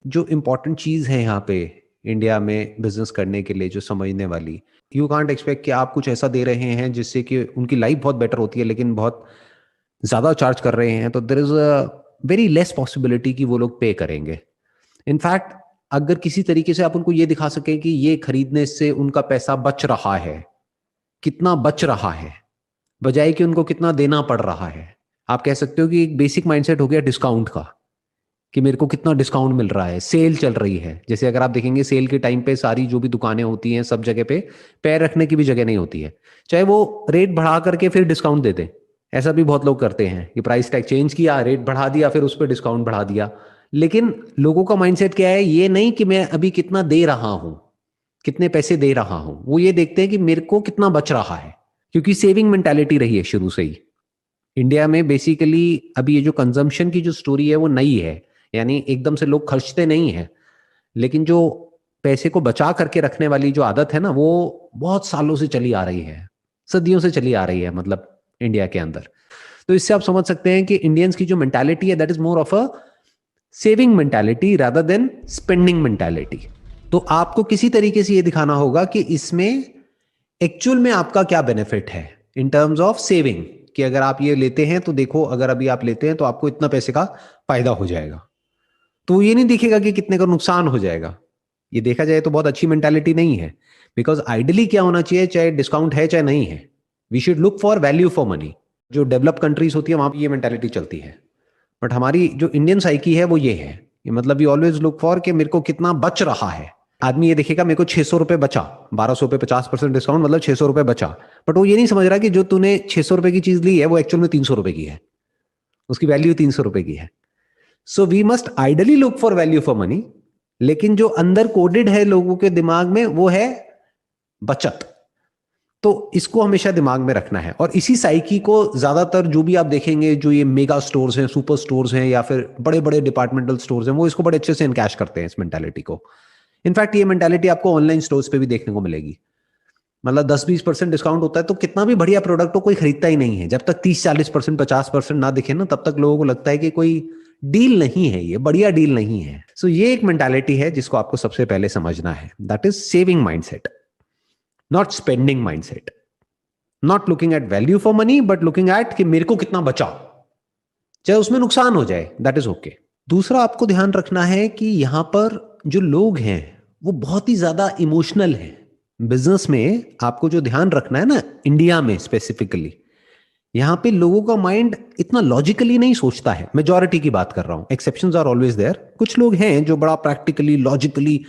जो इम्पोर्टेंट चीज़ है यहाँ पे इंडिया में बिजनेस करने के लिए जो समझने वाली, यू कांट एक्सपेक्ट कि आप कुछ ऐसा दे रहे हैं जिससे कि उनकी लाइफ बहुत बेटर होती है लेकिन बहुत ज़्यादा चार्ज कर रहे हैं, तो there is a very less possibility कि वो लोग पे करेंगे। इनफैक्ट अगर किसी तरीके से आप उनको ये दिखा सकें कि ये खरीदने से उनका पैसा बच रहा है, कितना बच रहा है, बजाय कि उनको कितना देना पड़ रहा है। आप कह सकते हो कि एक बेसिक माइंडसेट हो गया डिस्काउंट का, कि मेरे को कितना डिस्काउंट मिल रहा है, सेल चल रही है। जैसे अगर आप देखेंगे सेल के टाइम पे सारी जो भी दुकानें होती हैं सब जगह पे पैर रखने की भी जगह नहीं होती है, चाहे वो रेट बढ़ा करके फिर डिस्काउंट दे दें। ऐसा भी बहुत लोग करते हैं कि प्राइस टैग चेंज किया, रेट बढ़ा दिया, फिर उस पर डिस्काउंट बढ़ा दिया। लेकिन लोगों का माइंडसेट क्या है, ये नहीं कि मैं अभी कितना दे रहा हूं, कितने पैसे दे रहा हूं, वो ये देखते हैं कि मेरे को कितना बच रहा है, क्योंकि सेविंग मेंटालिटी रही है शुरू से ही इंडिया में। बेसिकली अभी ये जो कंजम्पशन की जो स्टोरी है वो नई है, यानी एकदम से लोग खर्चते नहीं है, लेकिन जो पैसे को बचा करके रखने वाली जो आदत है ना, वो बहुत सालों से चली आ रही है, सदियों से चली आ रही है, मतलब इंडिया के अंदर। तो इससे आप समझ सकते हैं कि इंडियंस की जो मेंटालिटी है that is more of a saving mentality rather than spending mentality. तो आपको किसी तरीके से ये दिखाना होगा कि इसमें एक्चुअल में आपका क्या बेनिफिट है इन टर्म्स ऑफ सेविंग, कि अगर आप ये लेते हैं तो देखो, अगर अभी आप लेते हैं तो आपको इतना पैसे का फायदा हो जाएगा। तो ये नहीं दिखेगा कि कितने का नुकसान हो जाएगा। ये देखा जाए तो बहुत अच्छी मेंटालिटी नहीं है, बिकॉज आइडियली क्या होना चाहिए, चाहे डिस्काउंट है चाहे नहीं है, we should look for value for money. जो डेवलप कंट्रीज होती है वहां पर ये मेंटालिटी चलती है, बट हमारी जो इंडियन साइकी है वो ये है कि मतलब वी ऑलवेज लुक फॉर कि मेरे को कितना बच रहा है। आदमी ये देखेगा मेरे को 600 रुपए बचा, 1200 पे 50% डिस्काउंट, मतलब 600 रुपए बचा, बट वो ये नहीं समझ रहा कि जो तूने 600 रुपए की चीज ली है वो एक्चुअल में 300 रुपए की है, उसकी वैल्यू 300 रुपए की है। So we must ideally look for value for money, लेकिन जो अंदर कोडेड है लोगों के दिमाग में वो है बचत। तो इसको हमेशा दिमाग में रखना है, और इसी साइकी को ज्यादातर जो भी आप देखेंगे, जो ये मेगा स्टोर्स हैं, सुपर स्टोर्स हैं, या फिर बड़े बड़े डिपार्टमेंटल स्टोर्स हैं, वो इसको बड़े अच्छे से इनकैश करते हैं इस मेंटालिटी को। इनफैक्ट ये मेंटालिटी आपको ऑनलाइन स्टोर्स पे भी देखने को मिलेगी। मतलब 10-20% डिस्काउंट होता है तो कितना भी बढ़िया प्रोडक्ट हो कोई खरीदता ही नहीं है, जब तक 30-40% 50% ना दिखे ना, तब तक लोगों को लगता है कि कोई डील नहीं है, ये बढ़िया डील नहीं है। सो ये एक मेंटालिटी है जिसको आपको सबसे पहले समझना है, that is saving mindset, not spending mindset. Not looking at value for money but looking at कि मेरे को कितना बचा, चाहे उसमें नुकसान हो जाए, दैट इज ओके। दूसरा आपको ध्यान रखना है कि यहां पर जो लोग हैं वो बहुत ही ज्यादा इमोशनल हैं। बिजनेस में आपको जो ध्यान रखना है ना, इंडिया में स्पेसिफिकली, यहां पे लोगों का माइंड इतना लॉजिकली नहीं सोचता है। मेजॉरिटी की बात कर रहा हूं, एक्सेप्शंस आर ऑलवेज देयर। कुछ लोग हैं जो बड़ा प्रैक्टिकली लॉजिकली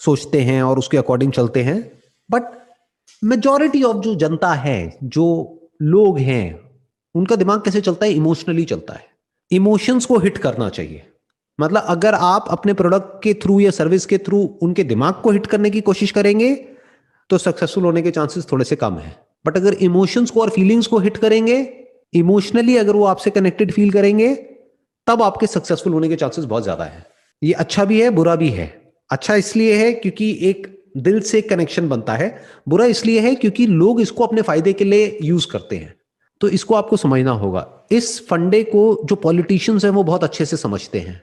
सोचते हैं और उसके अकॉर्डिंग चलते हैं, बट मेजॉरिटी ऑफ जो जनता है, जो लोग हैं, उनका दिमाग कैसे चलता है, इमोशनली चलता है। इमोशंस को हिट करना चाहिए। मतलब अगर आप अपने प्रोडक्ट के थ्रू या सर्विस के थ्रू उनके दिमाग को हिट करने की कोशिश करेंगे तो सक्सेसफुल होने के चांसेस थोड़े से कम है। बट अगर इमोशंस को और फीलिंग्स को हिट करेंगे, इमोशनली अगर वो आपसे कनेक्टेड फील करेंगे, तब आपके सक्सेसफुल होने के चांसेस बहुत ज्यादा है। ये अच्छा भी है बुरा भी है। अच्छा इसलिए है क्योंकि एक दिल से कनेक्शन बनता है, बुरा इसलिए है क्योंकि लोग इसको अपने फायदे के लिए यूज करते हैं। तो इसको आपको समझना होगा। इस फंडे को जो पॉलिटिशियंस हैं वो बहुत अच्छे से समझते हैं।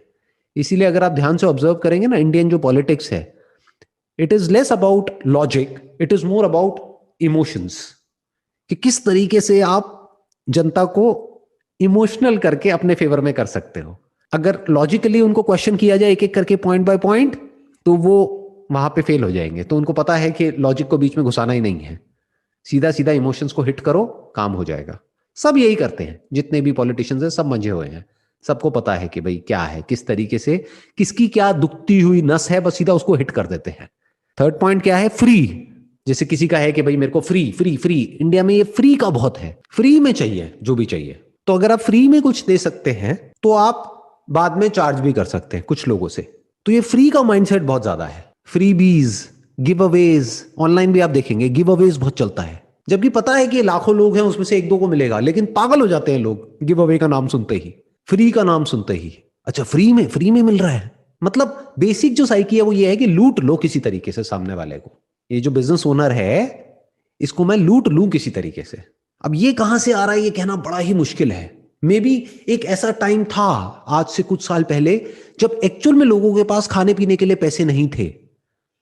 इसीलिए अगर आप ध्यान से ऑब्जर्व करेंगे ना, इंडियन जो पॉलिटिक्स है, it is less about logic, it is more about emotions, कि किस तरीके से आप जनता को इमोशनल करके अपने फेवर में कर सकते हो। अगर लॉजिकली उनको क्वेश्चन किया जाए एक एक करके पॉइंट बाय पॉइंट, तो वो वहां पे फेल हो जाएंगे। तो उनको पता है कि लॉजिक को बीच में घुसाना ही नहीं है, सीधा सीधा इमोशंस को हिट करो, काम हो जाएगा। सब यही करते हैं, जितने भी पॉलिटिशियंस हैं सब मंझे हुए हैं। सबको पता है कि भाई क्या है, किस तरीके से किसकी क्या दुखती हुई नस है, बस सीधा उसको हिट कर देते हैं। थर्ड पॉइंट क्या है, फ्री। जैसे किसी का है कि भाई मेरे को फ्री फ्री फ्री, इंडिया में ये फ्री का बहुत है, फ्री में चाहिए जो भी चाहिए। तो अगर आप फ्री में कुछ दे सकते हैं तो आप बाद में चार्ज भी कर सकते हैं कुछ लोगों से। तो ये फ्री का माइंडसेट बहुत ज्यादा है। फ्रीबीज, गिव अवेज, ऑनलाइन भी आप देखेंगे गिव अवेज बहुत चलता है, जबकि पता है कि लाखों लोग हैं उसमें से एक दो को मिलेगा, लेकिन पागल हो जाते हैं लोग गिव अवे का नाम सुनते ही, फ्री का नाम सुनते ही। अच्छा फ्री में मिल रहा है, मतलब बेसिक जो साइकी है वो ये है कि लूट लो किसी तरीके से सामने वाले को। ये जो बिजनेस ओनर है इसको मैं लूट लूं किसी तरीके से। अब ये कहां से आ रहा है ये कहना बड़ा ही मुश्किल है। मे बी एक ऐसा टाइम था आज से कुछ साल पहले जब एक्चुअल में लोगों के पास खाने पीने के लिए पैसे नहीं थे,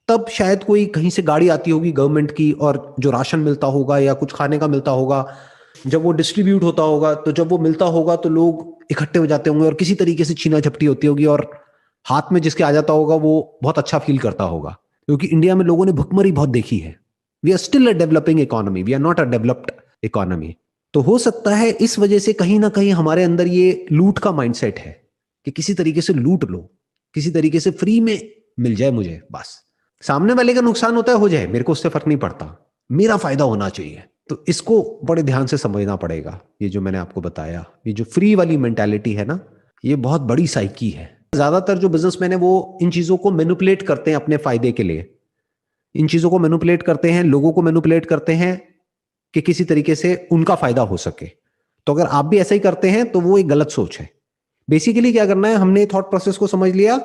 तब शायद कोई कहीं से गाड़ी आती होगी गवर्नमेंट की और जो राशन मिलता होगा या कुछ खाने का मिलता होगा, जब वो डिस्ट्रीब्यूट होता होगा, तो जब वो मिलता होगा तो लोग इकट्ठे हो जाते होंगे और किसी तरीके से छीना झपटी होती होगी और हाथ में जिसके आ जाता होगा वो बहुत अच्छा फील करता होगा, क्योंकि इंडिया में लोगों ने भुखमरी बहुत देखी है। We are still a developing economy, we are not a developed economy. तो हो सकता है इस वजह से कहीं ना कहीं हमारे अंदर ये लूट का माइंडसेट है कि किसी तरीके से लूट लो, किसी तरीके से फ्री में मिल जाए मुझे, बस सामने वाले का नुकसान होता है हो जाए, मेरे को उससे फर्क नहीं पड़ता, मेरा फायदा होना चाहिए। तो इसको बड़े ध्यान से समझना पड़ेगा। ये जो मैंने आपको बताया, ये जो फ्री वाली मेंटालिटी है ना, ये बहुत बड़ी साइकी है। ज्यादातर जो बिजनेसमैन है वो इन चीजों को मैनिपुलेट करते हैं अपने फायदे के लिए, इन चीजों को मैनिपुलेट करते हैं, लोगों को मैनिपुलेट करते हैं कि किसी तरीके से उनका फायदा हो सके। तो अगर आप भी ऐसा ही करते हैं तो वो एक गलत सोच है। बेसिकली क्या करना है, हमने थॉट प्रोसेस को समझ लिया,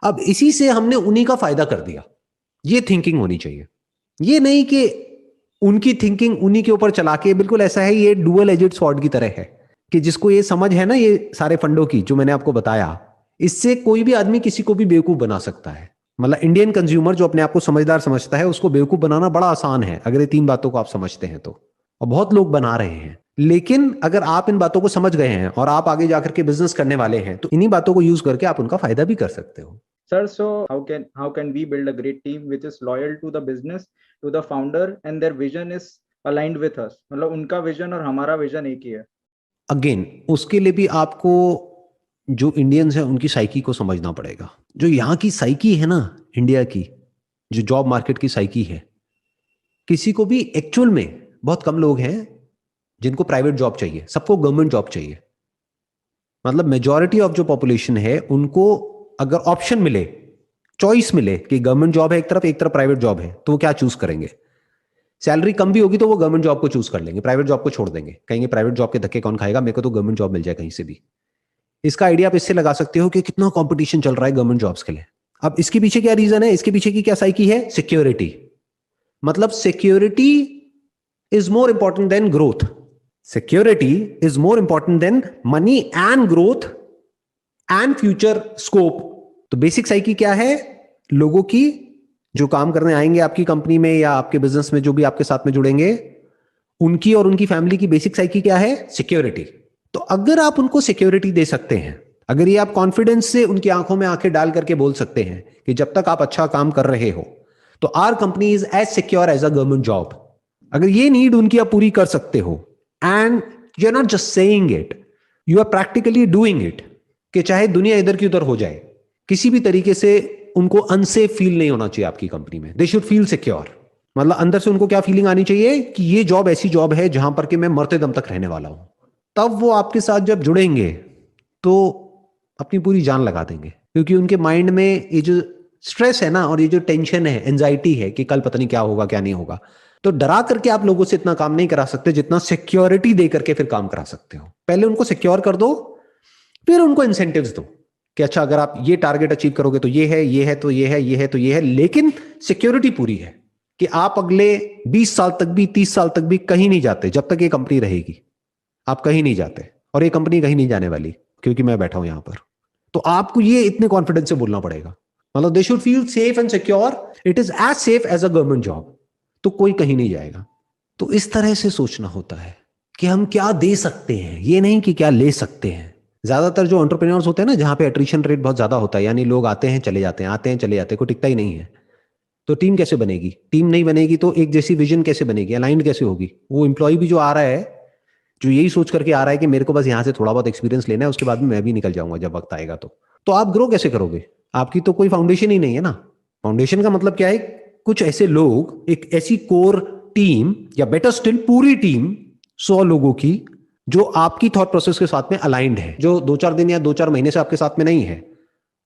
अब इसी से हमने उन्हीं का फायदा कर दिया, ये थिंकिंग होनी चाहिए। ये नहीं कि उनकी थिंकिंग उन्हीं के ऊपर चला के, बिल्कुल ऐसा है, ये डुअल एजेड स्वॉर्ड की तरह है कि जिसको ये समझ है ना ये सारे फंडों की जो मैंने आपको बताया, इससे कोई भी आदमी किसी को भी बेवकूफ बना सकता है। मतलब इंडियन कंज्यूमर जो अपने आप को समझदार समझता है उसको बेवकूफ बनाना बड़ा आसान है अगर ये तीन बातों को आप समझते हैं तो, और बहुत लोग बना रहे हैं। लेकिन अगर आप इन बातों को समझ गए हैं और आप आगे जाकर के बिजनेस करने वाले हैं तो इन्हीं बातों को यूज करके आप उनका फायदा भी कर सकते हो। Sir, so how can we build a great team which is loyal to the business, to the founder, and their vision is aligned with us? मतलब उनका विजन और हमारा विजन एक ही है। अगेन उसके लिए भी आपको जो इंडियंस हैं उनकी साइकी को समझना पड़ेगा। जो यहाँ की साइकी है ना, इंडिया की जो जॉब मार्केट की साइकी है, किसी को भी एक्चुअल में बहुत कम लोग हैं जिनको प्राइवेट जॉब चाहिए, सबको गवर्नमेंट जॉब चाहिए। मतलब मेजॉरिटी ऑफ जो पॉपुलेशन है उनको अगर ऑप्शन मिले, चॉइस मिले कि गवर्नमेंट जॉब है एक तरफ प्राइवेट जॉब है, तो वो क्या चूज करेंगे? सैलरी कम भी होगी तो वो गवर्नमेंट जॉब को चूज कर लेंगे, प्राइवेट जॉब को छोड़ देंगे, कहेंगे प्राइवेट जॉब के धक्के कौन खाएगा, मेरे को तो गवर्नमेंट जॉब मिल जाए कहीं से भी। इसका आइडिया आप इससे लगा सकते हो कि कितना कंपटीशन चल रहा है गवर्नमेंट जॉब्स के लिए। अब इसके पीछे क्या रीजन है, इसके पीछे की क्या साइकी है? सिक्योरिटी। मतलब security is more important than growth, security is more important than money and growth and future scope. तो बेसिक साइकी क्या है लोगों की, जो काम करने आएंगे आपकी कंपनी में या आपके बिजनेस में, जो भी आपके साथ में जुड़ेंगे, उनकी और उनकी फैमिली की बेसिक साइकी क्या है? सिक्योरिटी। तो अगर आप उनको सिक्योरिटी दे सकते हैं, अगर ये आप कॉन्फिडेंस से उनकी आंखों में आंखें डाल करके बोल सकते हैं कि जब तक आप अच्छा काम कर रहे हो तो our company is as secure as a government job, अगर ये नीड उनकी आप पूरी कर सकते हो, and you are not just saying it, you are practically doing it, कि चाहे दुनिया इधर की उधर हो जाए, किसी भी तरीके से उनको अनसेफ फील नहीं होना चाहिए आपकी कंपनी में। दे शुड फील सिक्योर। मतलब अंदर से उनको क्या फीलिंग आनी चाहिए कि ये जॉब ऐसी जॉब है जहां पर कि मैं मरते दम तक रहने वाला हूं। तब वो आपके साथ जब जुड़ेंगे तो अपनी पूरी जान लगा देंगे, क्योंकि उनके माइंड में ये जो स्ट्रेस है ना और ये जो टेंशन है, एंजाइटी है कि कल पता नहीं क्या होगा क्या नहीं होगा, तो डरा करके आप लोगों से इतना काम नहीं करा सकते जितना सिक्योरिटी दे करके फिर काम करा सकते हो। पहले उनको सिक्योर कर दो, फिर उनको इंसेंटिव्स दो कि अच्छा अगर आप ये टारगेट अचीव करोगे तो ये है, ये है तो ये है, ये है तो ये है, लेकिन सिक्योरिटी पूरी है कि आप अगले 20 साल तक भी 30 साल तक भी कहीं नहीं जाते, जब तक ये कंपनी रहेगी आप कहीं नहीं जाते, और ये कंपनी कहीं नहीं जाने वाली क्योंकि मैं बैठा हूं यहां पर। तो आपको ये इतने कॉन्फिडेंस से बोलना पड़ेगा। मतलब they should feel safe and secure, it is as safe as a government job, तो कोई कहीं नहीं जाएगा। तो इस तरह से सोचना होता है कि हम क्या दे सकते हैं, ये नहीं कि क्या ले सकते हैं। ज्यादातर जो एंटरप्रेन्योर्स होते हैं ना, जहां पे एट्रिशन रेट बहुत ज्यादा होता है, यानी लोग आते हैं चले जाते हैं, आते हैं चले जाते हैं, कोई टिकता ही नहीं है, तो टीम कैसे बनेगी? टीम नहीं बनेगी तो एक जैसी विजन कैसे बनेगी, अलाइंड कैसे होगी? वो एम्प्लॉय भी जो आ रहा है, जो यही सोच करके आ रहा है कि मेरे को बस यहां से थोड़ा बहुत एक्सपीरियंस लेना है, उसके बाद में मैं भी निकल जाऊंगा जब वक्त आएगा, तो आप ग्रो कैसे करोगे? आपकी तो कोई फाउंडेशन ही नहीं है ना। फाउंडेशन का मतलब क्या है? कुछ ऐसे लोग, एक ऐसी कोर टीम, या बेटर स्टिल पूरी टीम 100 लोगों की जो आपकी थॉट प्रोसेस के साथ में अलाइंड है, जो 2-4 दिन या 2-4 महीने से आपके साथ में नहीं है,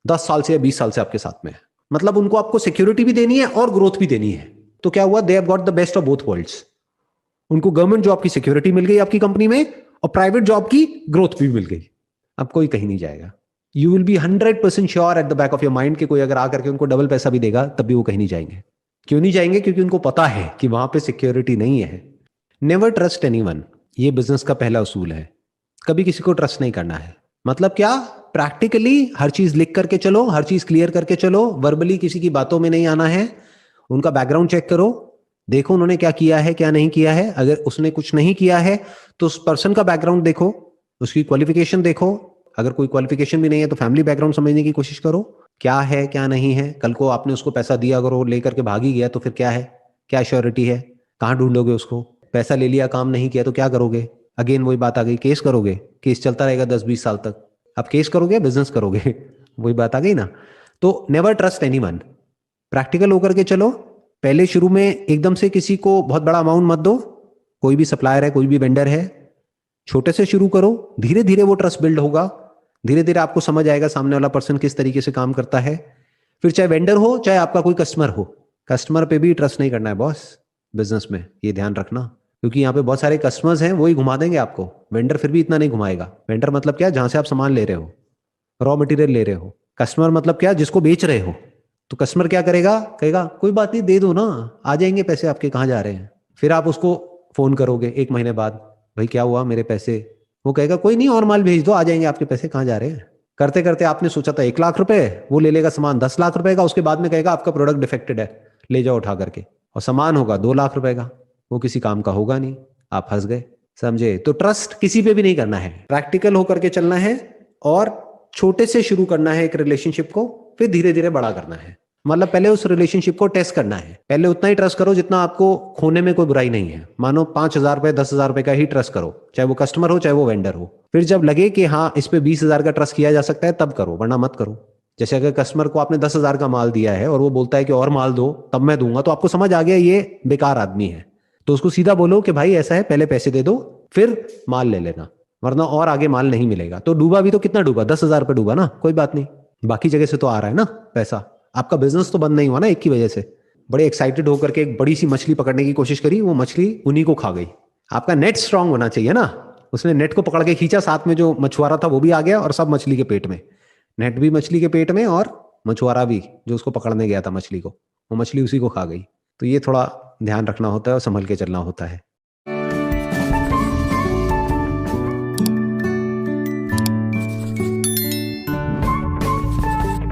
10 साल से या 20 साल से आपके साथ में है। मतलब उनको आपको सिक्योरिटी भी देनी है और ग्रोथ भी देनी है। तो क्या हुआ? They have got the best of both worlds. उनको गवर्नमेंट जॉब की सिक्योरिटी मिल गई आपकी कंपनी में, और प्राइवेट जॉब की ग्रोथ भी मिल गई। अब कोई कहीं नहीं जाएगा। You will be 100% sure at the back of your mind कि कोई अगर आकर के उनको डबल पैसा भी देगा तब भी वो कहीं नहीं जाएंगे। क्यों नहीं जाएंगे? क्योंकि उनको पता है कि वहां पे सिक्योरिटी नहीं है। नेवर ट्रस्ट एनीवन, ये बिजनेस का पहला उसूल है। कभी किसी को ट्रस्ट नहीं करना है। मतलब क्या, प्रैक्टिकली हर चीज लिख करके चलो, हर चीज क्लियर करके चलो, वर्बली किसी की बातों में नहीं आना है। उनका बैकग्राउंड चेक करो, देखो उन्होंने क्या किया है क्या नहीं किया है। अगर उसने कुछ नहीं किया है तो उस पर्सन का बैकग्राउंड देखो, उसकी क्वालिफिकेशन देखो। अगर कोई क्वालिफिकेशन भी नहीं है तो फैमिली बैकग्राउंड समझने की कोशिश करो, क्या है क्या नहीं है। कल को आपने उसको पैसा दिया, अगर वो लेकर के भाग ही गया तो फिर क्या है, क्या श्योरिटी है, कहाँ ढूंढोगे उसको। पैसा ले लिया, काम नहीं किया तो क्या करोगे। अगेन वही बात आ गई, केस करोगे, केस चलता रहेगा 10-20 साल तक। अब केस करोगे बिजनेस करोगे वही बात आ गई ना। तो नेवर ट्रस्ट एनीवन, प्रैक्टिकल होकर के चलो। पहले शुरू में एकदम से किसी को बहुत बड़ा अमाउंट मत दो, कोई भी सप्लायर है कोई भी वेंडर है, छोटे से शुरू करो, धीरे धीरे वो ट्रस्ट बिल्ड होगा। धीरे धीरे आपको समझ आएगा सामने वाला पर्सन किस तरीके से काम करता है। फिर चाहे वेंडर हो चाहे आपका कोई कस्टमर हो, कस्टमर पे भी ट्रस्ट नहीं करना है बॉस बिजनेस में, ये ध्यान रखना। क्योंकि यहाँ पे बहुत सारे कस्टमर्स हैं, वही घुमा देंगे आपको, वेंडर फिर भी इतना नहीं घुमाएगा। वेंडर मतलब क्या, जहां से आप सामान ले रहे हो, रॉ मटेरियल ले रहे हो। कस्टमर मतलब क्या, जिसको बेच रहे हो। तो कस्टमर क्या करेगा, कहेगा कोई बात नहीं दे दो ना, आ जाएंगे पैसे आपके, कहाँ जा रहे हैं। फिर आप उसको फोन करोगे 1 महीने बाद, भाई क्या हुआ मेरे पैसे। वो कहेगा कोई नहीं और माल भेज दो, आ जाएंगे आपके पैसे, कहाँ जा रहे हैं। करते करते आपने सोचा था 1 लाख रुपए, वो ले लेगा सामान 10 लाख रुपए का, उसके बाद में कहेगा आपका प्रोडक्ट डिफेक्टेड है, ले जाओ उठा करके, और सामान होगा 2 लाख रुपए का, वो किसी काम का होगा नहीं, आप फंस गए। समझे। तो ट्रस्ट किसी पे भी नहीं करना है, प्रैक्टिकल होकर के चलना है और छोटे से शुरू करना है एक रिलेशनशिप को, फिर धीरे धीरे बड़ा करना है। मतलब पहले उस रिलेशनशिप को टेस्ट करना है, पहले उतना ही ट्रस्ट करो जितना आपको खोने में कोई बुराई नहीं है। मानो 5,000 रुपए 10,000 रुपए का ही ट्रस्ट करो, चाहे वो कस्टमर हो चाहे वो वेंडर हो। फिर जब लगे कि हाँ इस पे 20,000 का ट्रस्ट किया जा सकता है तब करो, वरना मत करो। जैसे अगर कस्टमर को आपने 10,000 का माल दिया है और वो बोलता है कि और माल दो तब मैं दूंगा, तो आपको समझ आ गया ये बेकार आदमी है। तो उसको सीधा बोलो कि भाई ऐसा है, पहले पैसे दे दो फिर माल ले लेना, वरना और आगे माल नहीं मिलेगा। तो डूबा भी तो कितना डूबा, 10,000 रुपये डूबा ना, कोई बात नहीं, बाकी जगह से तो आ रहा है ना पैसा। आपका बिजनेस तो बंद नहीं हुआ ना एक की वजह से। बड़े एक्साइटेड होकर के एक बड़ी सी मछली पकड़ने की कोशिश करी, वो मछली उन्हीं को खा गई। आपका नेट स्ट्रांग होना चाहिए ना, उसने नेट को पकड़ के खींचा, साथ में जो मछुआरा था वो भी आ गया और सब मछली के पेट में, नेट भी मछली के पेट में और मछुआरा भी जो उसको पकड़ने गया था मछली को, वो मछली उसी को खा गई। तो ये थोड़ा ध्यान रखना होता है और संभल के चलना होता है।